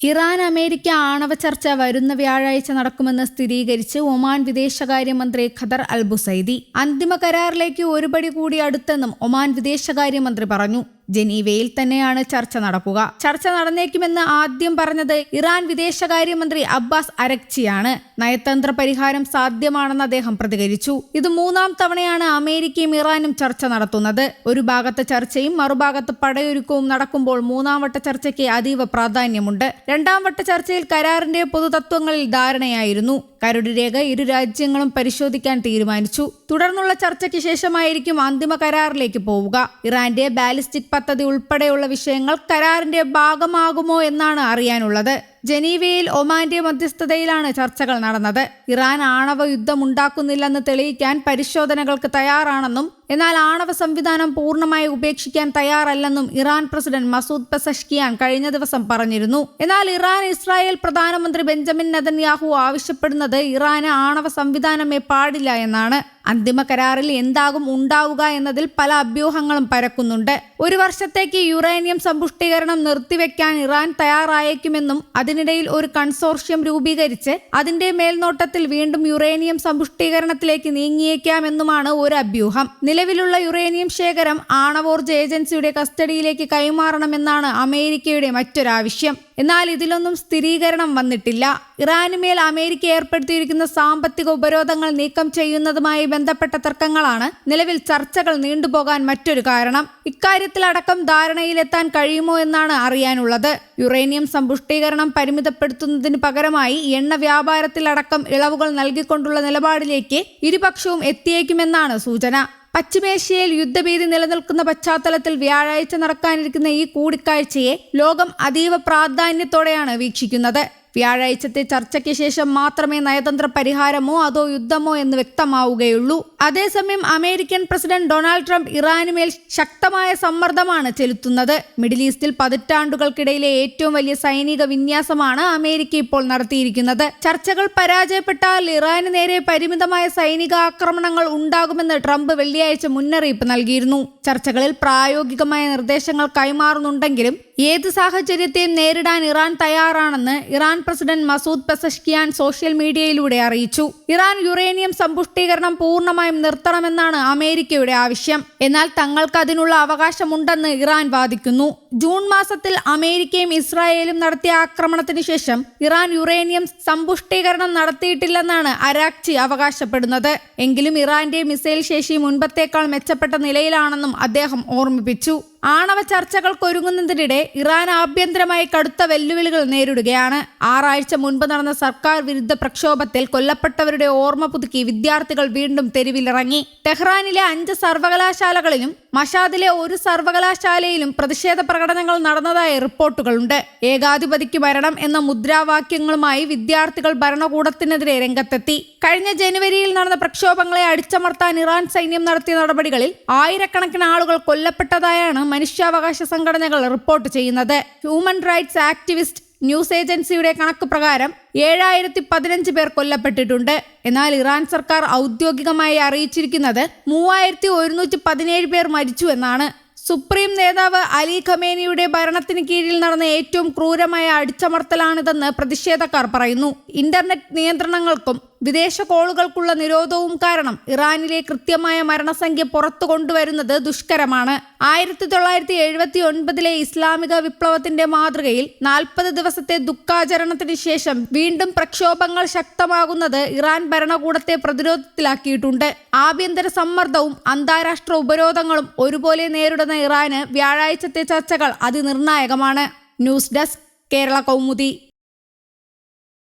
Iran America ആണവ ചർച്ച വരുന്ന വ്യാഴാഴ്ച നടക്കുമെന്ന് സ്ഥിരീകരിച്ച് ഒമാൻ വിദേശകാര്യമന്ത്രി ഖദർ അൽ ബുസൈദി. അന്തിമ കരാറിലേക്ക് ഒരുപടി കൂടി അടുത്തെന്നും ഒമാൻ വിദേശകാര്യമന്ത്രി പറഞ്ഞു. ജനീവയിൽ തന്നെയാണ് ചർച്ച നടക്കുക. ചർച്ച നടന്നേക്കുമെന്ന് ആദ്യം പറഞ്ഞത് ഇറാൻ വിദേശകാര്യമന്ത്രി അബ്ബാസ് അരക്ചിയാണ്. നയതന്ത്ര പരിഹാരം സാധ്യമാണെന്ന് അദ്ദേഹം പ്രതികരിച്ചു. ഇത് മൂന്നാം തവണയാണ് അമേരിക്കയും ഇറാനും ചർച്ച നടത്തുന്നത്. ഒരു ഭാഗത്ത് ചർച്ചയും മറുഭാഗത്ത് പടയൊരുക്കവും നടക്കുമ്പോൾ മൂന്നാം വട്ട ചർച്ചയ്ക്ക് അതീവ പ്രാധാന്യമുണ്ട്. രണ്ടാം വട്ട ചർച്ചയിൽ കരാറിന്റെ പൊതുതത്വങ്ങളിൽ ധാരണയായിരുന്നു. കരട് രേഖ ഇരു രാജ്യങ്ങളും പരിശോധിക്കാൻ തീരുമാനിച്ചു. തുടർന്നുള്ള ചർച്ചയ്ക്ക് ശേഷമായിരിക്കും അന്തിമ കരാറിലേക്ക് പോവുക. ഇറാന്റെ ബാലിസ്റ്റിക് പദ്ധതി ഉൾപ്പെടെയുള്ള വിഷയങ്ങൾ കരാറിന്റെ ഭാഗമാകുമോ എന്നാണ് അറിയാനുള്ളത്. ജനീവയിൽ ഒമാന്റെ മധ്യസ്ഥതയിലാണ് ചർച്ചകൾ നടന്നത്. ഇറാൻ ആണവ യുദ്ധമുണ്ടാക്കുന്നില്ലെന്ന് തെളിയിക്കാൻ പരിശോധനകൾക്ക് തയ്യാറാണെന്നും എന്നാൽ ആണവ സംവിധാനം പൂർണ്ണമായി ഉപേക്ഷിക്കാൻ തയ്യാറല്ലെന്നും ഇറാൻ പ്രസിഡന്റ് മസൂദ് പെസഷ്കിയാൻ കഴിഞ്ഞ ദിവസം പറഞ്ഞിരുന്നു. എന്നാൽ ഇറാൻ ഇസ്രായേൽ പ്രധാനമന്ത്രി ബെഞ്ചമിൻ നെതന്യാഹു ആവശ്യപ്പെടുന്നത് ഇറാന് ആണവ സംവിധാനമേ പാടില്ല എന്നാണ്. അന്തിമ കരാറിൽ എന്താകും ഉണ്ടാവുക എന്നതിൽ പല അഭ്യൂഹങ്ങളും പരക്കുന്നുണ്ട്. ഒരു വർഷത്തേക്ക് യുറേനിയം സമ്പുഷ്ടീകരണം നിർത്തിവെക്കാൻ ഇറാൻ തയ്യാറായേക്കുമെന്നും അതിനിടയിൽ ഒരു കൺസോർഷ്യം രൂപീകരിച്ച് അതിന്റെ മേൽനോട്ടത്തിൽ വീണ്ടും യുറേനിയം സമ്പുഷ്ടീകരണത്തിലേക്ക് നീങ്ങിയേക്കാമെന്നുമാണ് ഒരു അഭ്യൂഹം. നിലവിലുള്ള യുറേനിയം ശേഖരം ആണവോർജ്ജ ഏജൻസിയുടെ കസ്റ്റഡിയിലേക്ക് കൈമാറണമെന്നാണ് അമേരിക്കയുടെ മറ്റൊരാവശ്യം. എന്നാൽ ഇതിലൊന്നും സ്ഥിരീകരണം വന്നിട്ടില്ല. ഇറാനുമേൽ അമേരിക്ക ഏർപ്പെടുത്തിയിരിക്കുന്ന സാമ്പത്തിക ഉപരോധങ്ങൾ നീക്കം ചെയ്യുന്നതുമായി ബന്ധപ്പെട്ട തർക്കങ്ങളാണ് നിലവിൽ ചർച്ചകൾ നീണ്ടുപോകാൻ മറ്റൊരു കാരണം. ഇക്കാര്യത്തിലടക്കം ധാരണയിലെത്താൻ കഴിയുമോ എന്നാണ് അറിയാനുള്ളത്. യുറേനിയം സമ്പുഷ്ടീകരണം പരിമിതപ്പെടുത്തുന്നതിന് പകരമായി എണ്ണ വ്യാപാരത്തിലടക്കം ഇളവുകൾ നൽകിക്കൊണ്ടുള്ള നിലപാടിലേക്ക് ഇരുപക്ഷവും എത്തിയേക്കുമെന്നാണ് സൂചന. പശ്ചിമേഷ്യയിൽ യുദ്ധഭീതി നിലനിൽക്കുന്ന പശ്ചാത്തലത്തിൽ വ്യാഴാഴ്ച നടക്കാനിരിക്കുന്ന ഈ കൂടിക്കാഴ്ചയെ ലോകം അതീവ പ്രാധാന്യത്തോടെയാണ് വീക്ഷിക്കുന്നത്. വ്യാഴാഴ്ചത്തെ ചർച്ചയ്ക്ക് ശേഷം മാത്രമേ നയതന്ത്ര പരിഹാരമോ അതോ യുദ്ധമോ എന്ന് വ്യക്തമാവുകയുള്ളൂ. അതേസമയം അമേരിക്കൻ പ്രസിഡന്റ് ഡൊണാൾഡ് ട്രംപ് ഇറാനുമേൽ ശക്തമായ സമ്മർദ്ദമാണ് ചെലുത്തുന്നത്. മിഡിൽ ഈസ്റ്റിൽ പതിറ്റാണ്ടുകൾക്കിടയിലെ ഏറ്റവും വലിയ സൈനിക വിന്യാസമാണ് അമേരിക്ക ഇപ്പോൾ നടത്തിയിരിക്കുന്നത്. ചർച്ചകൾ പരാജയപ്പെട്ടാൽ ഇറാന് നേരെ പരിമിതമായ സൈനിക ആക്രമണങ്ങൾ ഉണ്ടാകുമെന്ന് ട്രംപ് വെള്ളിയാഴ്ച മുന്നറിയിപ്പ് നൽകിയിരുന്നു. ചർച്ചകളിൽ പ്രായോഗികമായ നിർദ്ദേശങ്ങൾ കൈമാറുന്നുണ്ടെങ്കിലും ഏത് സാഹചര്യത്തെയും നേരിടാൻ ഇറാൻ തയ്യാറാണെന്ന് Iran president Masoud Pezeshkian social മീഡിയയിലൂടെ അറിയിച്ചു. ഇറാൻ യുറേനിയം സമ്പുഷ്ടീകരണം പൂർണ്ണമായും നിർത്തണമെന്നാണ് അമേരിക്കയുടെ ആവശ്യം. എന്നാൽ തങ്ങൾക്ക് അതിനുള്ള അവകാശമുണ്ടെന്ന് ഇറാൻ വാദിക്കുന്നു. ജൂൺ മാസത്തിൽ അമേരിക്കയും ഇസ്രായേലും നടത്തിയ ആക്രമണത്തിന് ശേഷം ഇറാൻ യുറേനിയം സമ്പുഷ്ടീകരണം നടത്തിയിട്ടില്ലെന്നാണ് അരാക്ചി അവകാശപ്പെടുന്നത്. എങ്കിലും ഇറാന്റെ മിസൈൽ ശേഷി മുൻപത്തേക്കാൾ മെച്ചപ്പെട്ട നിലയിലാണെന്നും അദ്ദേഹം ഓർമ്മിപ്പിച്ചു. ആണവ ചർച്ചകൾക്കൊരുങ്ങുന്നതിനിടെ ഇറാൻ ആഭ്യന്തരമായി കടുത്ത വെല്ലുവിളികൾ നേരിടുകയാണ്. 6 ആഴ്ച മുൻപ് നടന്ന സർക്കാർ വിരുദ്ധ പ്രക്ഷോഭത്തിൽ കൊല്ലപ്പെട്ടവരുടെ ഓർമ്മ പുതുക്കി വിദ്യാർത്ഥികൾ വീണ്ടും തെരുവിലിറങ്ങി. ടെഹ്റാനിലെ 5 സർവകലാശാലകളിലും മഷാദിലെ ഒരു സർവകലാശാലയിലും പ്രതിഷേധ പ്രകടനങ്ങൾ നടന്നതായി റിപ്പോർട്ടുകളുണ്ട്. ഏകാധിപതിക്ക് ഭരണം എന്ന മുദ്രാവാക്യങ്ങളുമായി വിദ്യാർത്ഥികൾ ഭരണകൂടത്തിനെതിരെ രംഗത്തെത്തി. കഴിഞ്ഞ ജനുവരിയിൽ നടന്ന പ്രക്ഷോഭങ്ങളെ അടിച്ചമർത്താൻ ഇറാൻ സൈന്യം നടത്തിയ നടപടികളിൽ ആയിരക്കണക്കിന് ആളുകൾ കൊല്ലപ്പെട്ടതായാണ് മനുഷ്യാവകാശ സംഘടനകൾ റിപ്പോർട്ട് ചെയ്യുന്നത്. ഹ്യൂമൻ റൈറ്റ്സ് ആക്ടിവിസ്റ്റ് ന്യൂസ് ഏജൻസിയുടെ കണക്ക് പ്രകാരം 7015 പേർ കൊല്ലപ്പെട്ടിട്ടുണ്ട്. എന്നാൽ ഇറാൻ സർക്കാർ ഔദ്യോഗികമായി അറിയിച്ചിരിക്കുന്നത് 3117 പേർ മരിച്ചു എന്നാണ്. സുപ്രീം നേതാവ് അലി ഖമേനിയുടെ ഭരണത്തിന് കീഴിൽ നടന്ന ഏറ്റവും ക്രൂരമായ അടിച്ചമർത്തലാണിതെന്ന് പ്രതിഷേധക്കാർ പറയുന്നു. ഇന്റർനെറ്റ് നിയന്ത്രണങ്ങൾക്കും വിദേശ കോളുകൾക്കുള്ള നിരോധവും കാരണം ഇറാനിലെ കൃത്യമായ മരണസംഖ്യ പുറത്തു കൊണ്ടുവരുന്നത് ദുഷ്കരമാണ്. 1979 ഇസ്ലാമിക വിപ്ലവത്തിന്റെ മാതൃകയിൽ 40 ദിവസത്തെ ദുഃഖാചരണത്തിന് ശേഷം വീണ്ടും പ്രക്ഷോഭങ്ങൾ ശക്തമാകുന്നത് ഇറാൻ ഭരണകൂടത്തെ പ്രതിരോധത്തിലാക്കിയിട്ടുണ്ട്. ആഭ്യന്തര സമ്മർദ്ദവും അന്താരാഷ്ട്ര ഉപരോധങ്ങളും ഒരുപോലെ നേരിടുന്ന ഇറാന് വ്യാഴാഴ്ചത്തെ ചർച്ചകൾ അതിനിർണായകമാണ്. News desk, Kerala Kaumudi.